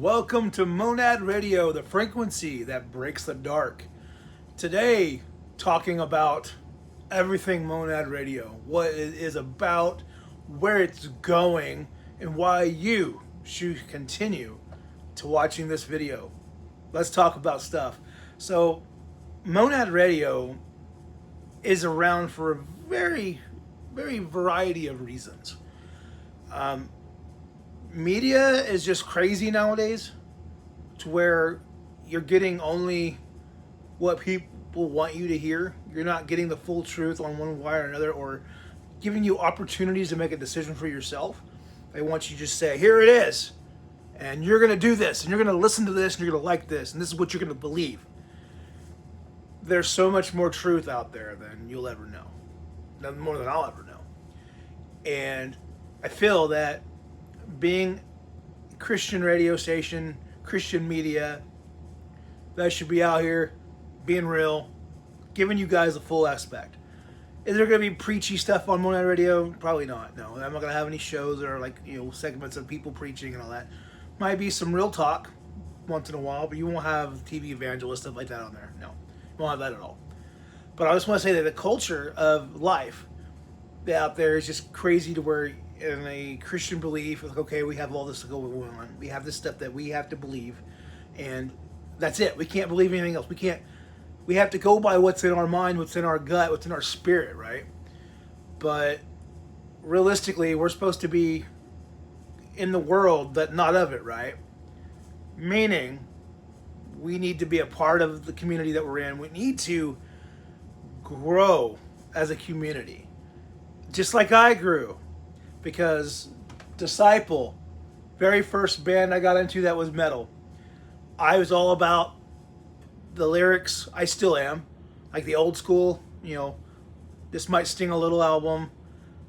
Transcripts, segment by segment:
welcome to Monad Radio, the frequency that breaks the dark. Today, talking about everything Monad Radio, what it is about, where it's going, and why you should continue to watching this video. Let's talk about stuff. So, Monad Radio is around for a very variety of reasons. Media is just crazy nowadays to where you're getting only what people want you to hear. You're not getting the full truth on one way or another, or giving you opportunities to make a decision for yourself. They want you to just say, here it is, and you're going to do this, and you're going to listen to this, and you're going to like this, and this is what you're going to believe. There's so much more truth out there than you'll ever know. Nothing more than I'll ever know. And I feel that being a Christian radio station, Christian media, that should be out here being real, giving you guys the full aspect. Is there going to be preachy stuff on Monad Radio? Probably not. No, I'm not going to have any shows that are like, segments of people preaching and all that. Might be some real talk once in a while, but you won't have TV evangelist stuff like that on there. No, you won't have that at all. But I just want to say that the culture of life out there is just crazy to where in a Christian belief, like, okay, we have all this to go on. We have this stuff that we have to believe, and that's it. We can't believe anything else. We have to go by what's in our mind, what's in our gut, what's in our spirit, right? But realistically, we're supposed to be in the world, but not of it, right? Meaning, we need to be a part of the community that we're in. We need to grow as a community, just like I grew. Because Disciple, very first band I got into that was metal, I was all about the lyrics. I still am. Like the old school, This Might Sting a Little album,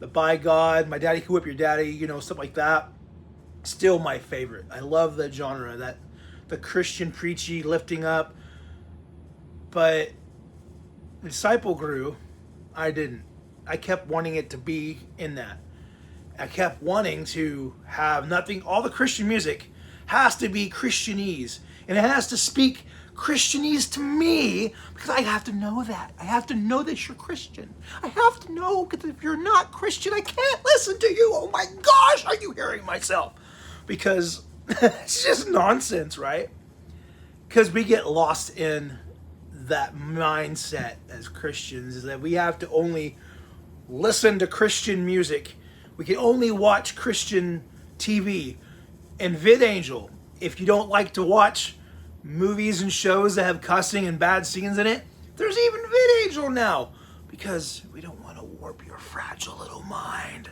the By God, My Daddy Could Whip Your Daddy, stuff like that. Still my favorite. I love that genre, that the Christian preachy lifting up. But Disciple grew. I didn't. I kept wanting it to be in that. I kept wanting to have nothing. All the Christian music has to be Christianese. And it has to speak Christianese to me because I have to know that. I have to know that you're Christian. I have to know, because if you're not Christian, I can't listen to you. Oh my gosh, are you hearing myself? Because it's just nonsense, right? Because we get lost in that mindset as Christians, is that we have to only listen to Christian music. We can only watch Christian TV. And VidAngel, if you don't like to watch movies and shows that have cussing and bad scenes in it, there's even VidAngel now. Because we don't want to warp your fragile little mind.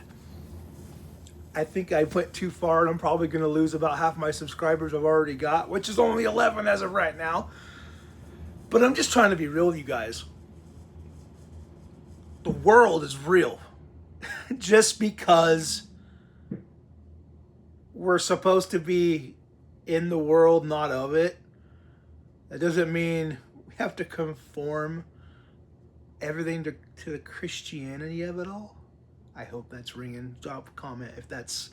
I think I went too far, and I'm probably going to lose about half my subscribers I've already got, which is only 11 as of right now. But I'm just trying to be real with you guys. The world is real. Just because we're supposed to be in the world, not of it, that doesn't mean we have to conform everything to the Christianity of it all. I hope that's ringing. Drop a comment if that's...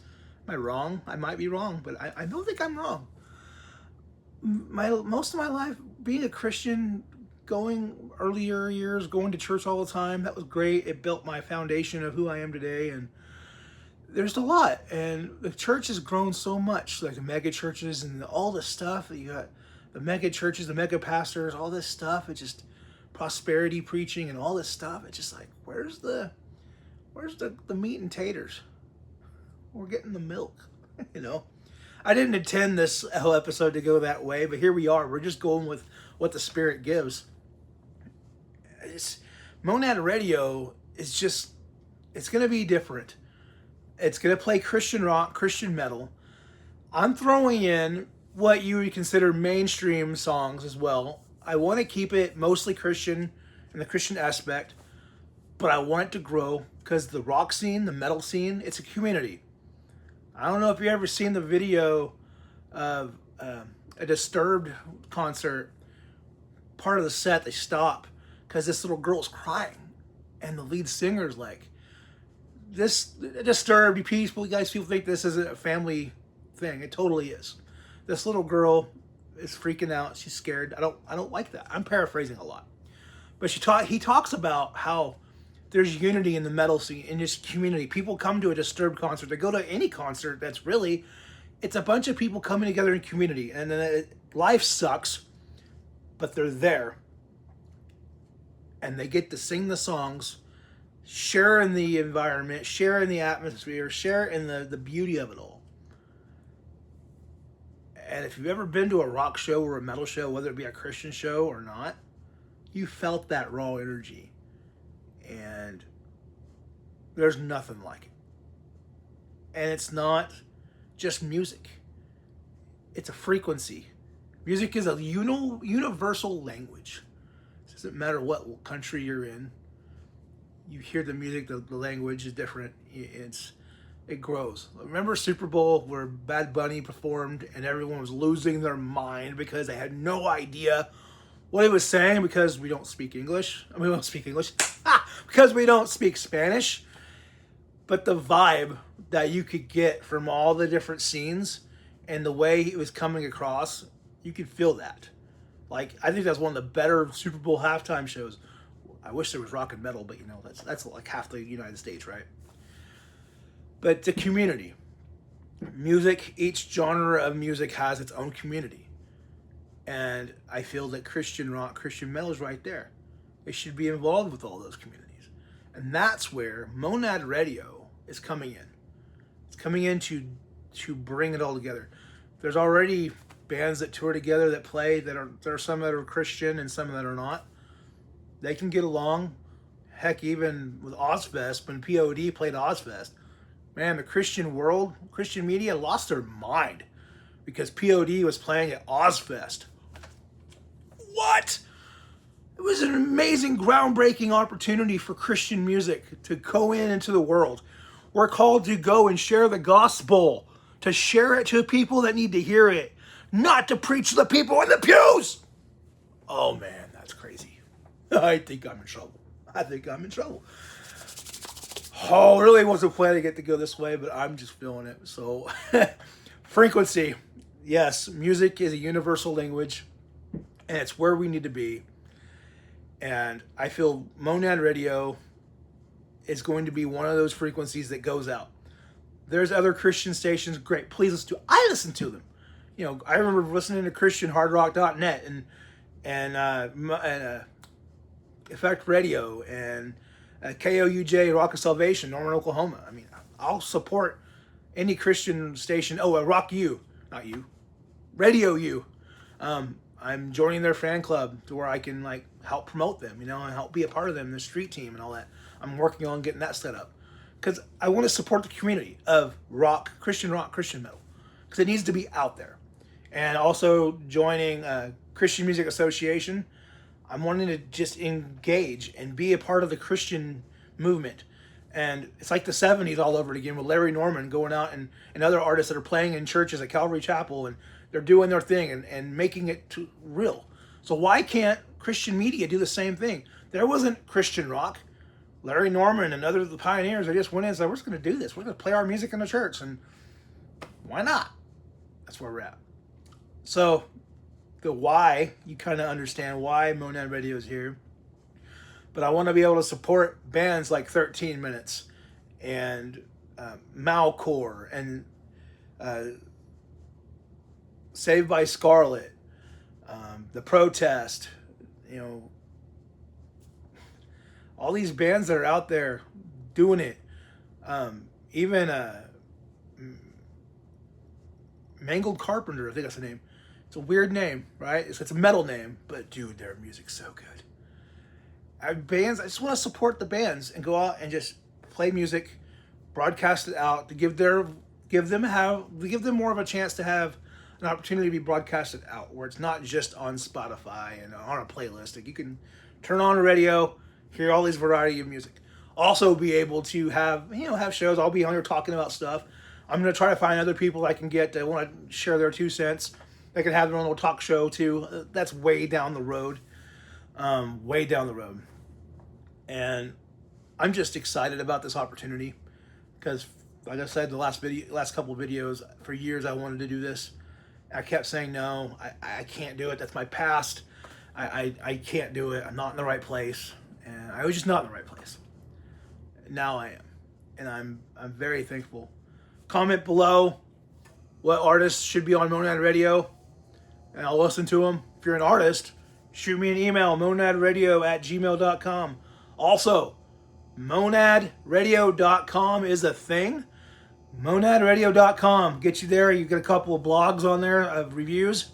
Am I wrong? I might be wrong, but I don't think I'm wrong. Most of my life, being a Christian, earlier years, going to church all the time, that was great. It built my foundation of who I am today, and there's a lot. And the church has grown so much, like the mega churches and all this stuff. You got the mega churches, the mega pastors, all this stuff. It's just prosperity preaching and all this stuff. It's just like, where's the meat and taters? We're getting the milk, I didn't intend this whole episode to go that way, but here we are. We're just going with what the Spirit gives. Monad Radio is just, it's going to be different. It's going to play Christian rock, Christian metal. I'm throwing in what you would consider mainstream songs as well. I want to keep it mostly Christian in the Christian aspect, but I want it to grow because the rock scene, the metal scene, it's a community. I don't know if you've ever seen the video of a Disturbed concert. Part of the set, they stop because this little girl's crying, and the lead singer's like, this Disturbed, be peaceful. You guys people think this isn't a family thing. It totally is. This little girl is freaking out. She's scared. I don't like that. I'm paraphrasing a lot. But he talks about how there's unity in the metal scene, in this community. People come to a Disturbed concert. They go to any concert that's really, it's a bunch of people coming together in community. And then life sucks, but they're there. And they get to sing the songs, share in the environment, share in the atmosphere, share in the beauty of it all. And if you've ever been to a rock show or a metal show, whether it be a Christian show or not, you felt that raw energy. And there's nothing like it. And it's not just music. It's a frequency. Music is a universal language. It doesn't matter what country you're in. You hear the music, the language is different. It grows. Remember Super Bowl where Bad Bunny performed and everyone was losing their mind because they had no idea what he was saying because we don't speak English. I mean, we don't speak English. Because we don't speak Spanish. But the vibe that you could get from all the different scenes and the way it was coming across, you could feel that. Like, I think that's one of the better Super Bowl halftime shows. I wish there was rock and metal, but you know, that's like half the United States, right? But the community. Music, each genre of music has its own community. And I feel that Christian rock, Christian metal is right there. It should be involved with all those communities. And that's where Monad Radio is coming in. It's coming in to bring it all together. There's already bands that tour together that play, there are some that are Christian and some that are not. They can get along. Heck, even with Ozfest, when POD played Ozfest, man, the Christian world, Christian media lost their mind because POD was playing at Ozfest. What? It was an amazing, groundbreaking opportunity for Christian music to go into the world. We're called to go and share the gospel, to share it to people that need to hear it, not to preach to the people in the pews. Oh man, that's crazy. I think I'm in trouble. Oh, I really wasn't planning to go this way, but I'm just feeling it. So, frequency. Yes, music is a universal language, and it's where we need to be. And I feel Monad Radio is going to be one of those frequencies that goes out. There's other Christian stations, great. Please listen to. I listen to them. You know, I remember listening to ChristianHardRock.net and Effect Radio and KOUJ Rock of Salvation, Norman, Oklahoma. I mean, I'll support any Christian station. Oh, Rock U, not you, Radio U. I'm joining their fan club to where I can like help promote them, you know, and help be a part of them, the street team and all that. I'm working on getting that set up because I want to support the community of rock, Christian metal, because it needs to be out there. And also joining Christian Music Association. I'm wanting to just engage and be a part of the Christian movement. And it's like the 70s all over again with Larry Norman going out and other artists that are playing in churches at Calvary Chapel, and they're doing their thing and making it real. So why can't Christian media do the same thing? There wasn't Christian rock. Larry Norman and other of the pioneers, they just went in and said, we're just going to do this. We're going to play our music in the church. And why not? That's where we're at. So the why, you kind of understand why Monad Radio is here. But I want to be able to support bands like 13 Minutes and Malcore and Saved by Scarlet, The Protest, you know, all these bands that are out there doing it. Even Mangled Carpenter, I think that's the name. It's a weird name, right? It's a metal name, but dude, their music's so good. I just want to support the bands and go out and just play music, broadcast it out to give them more of a chance to have an opportunity to be broadcasted out, where it's not just on Spotify and on a playlist. Like you can turn on a radio, hear all these variety of music. Also be able to have shows. I'll be on here talking about stuff. I'm going to try to find other people I can get that want to share their 2 cents. They can have their own little talk show too. That's way down the road. And I'm just excited about this opportunity because, like I said, the last couple of videos, for years I wanted to do this, I kept saying, no, I can't do it. That's my past. I can't do it. I'm not in the right place. And I was just not in the right place. Now I am. And I'm very thankful. Comment below what artists should be on Monad Radio, and I'll listen to them. If you're an artist, shoot me an email, monadradio@gmail.com. Also, monadradio.com is a thing. Monadradio.com. Get you there. You get a couple of blogs on there of reviews.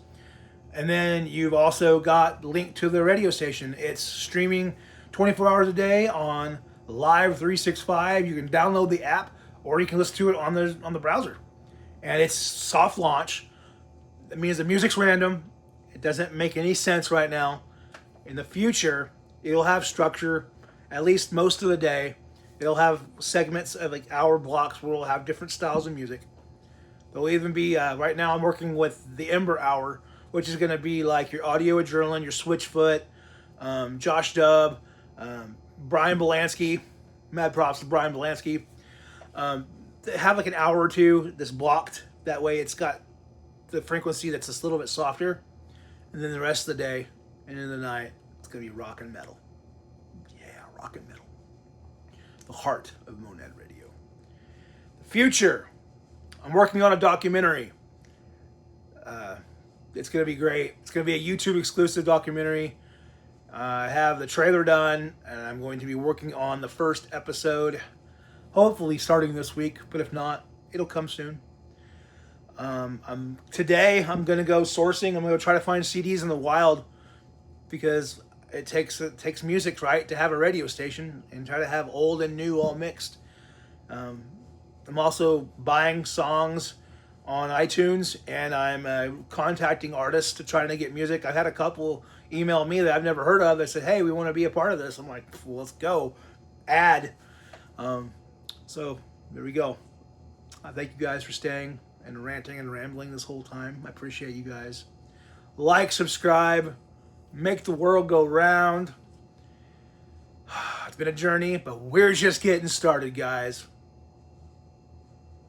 And then you've also got linked to the radio station. It's streaming 24 hours a day on Live 365. You can download the app or you can listen to it on the browser. And it's soft launch. That means the music's random. It doesn't make any sense right now. In the future, it'll have structure at least most of the day. It'll have segments of like hour blocks where we'll have different styles of music. There'll even be, right now I'm working with the Ember Hour, which is going to be like your Audio Adrenaline, your Switchfoot, Josh Dub, Brian Belansky. Mad props to Brian Belansky. Have like an hour or two that's blocked. That way it's got the frequency that's just a little bit softer. And then the rest of the day and in the night, it's going to be rock and metal. Yeah, rock and metal. The heart of Monad Radio. The future. I'm working on a documentary. It's going to be great. It's going to be a YouTube exclusive documentary. I have the trailer done, and I'm going to be working on the first episode, hopefully starting this week, but if not, it'll come soon. Today, I'm going to go sourcing. I'm going to try to find CDs in the wild because it takes music, right, to have a radio station and try to have old and new all mixed. I'm also buying songs on iTunes, and I'm contacting artists to try to get music. I've had a couple email me that I've never heard of. They said, hey, we want to be a part of this. I'm like, well, let's go. Add. So there we go. I thank you guys for staying and ranting and rambling this whole time. I appreciate you guys. Like, subscribe, make the world go round. It's been a journey, but we're just getting started, guys.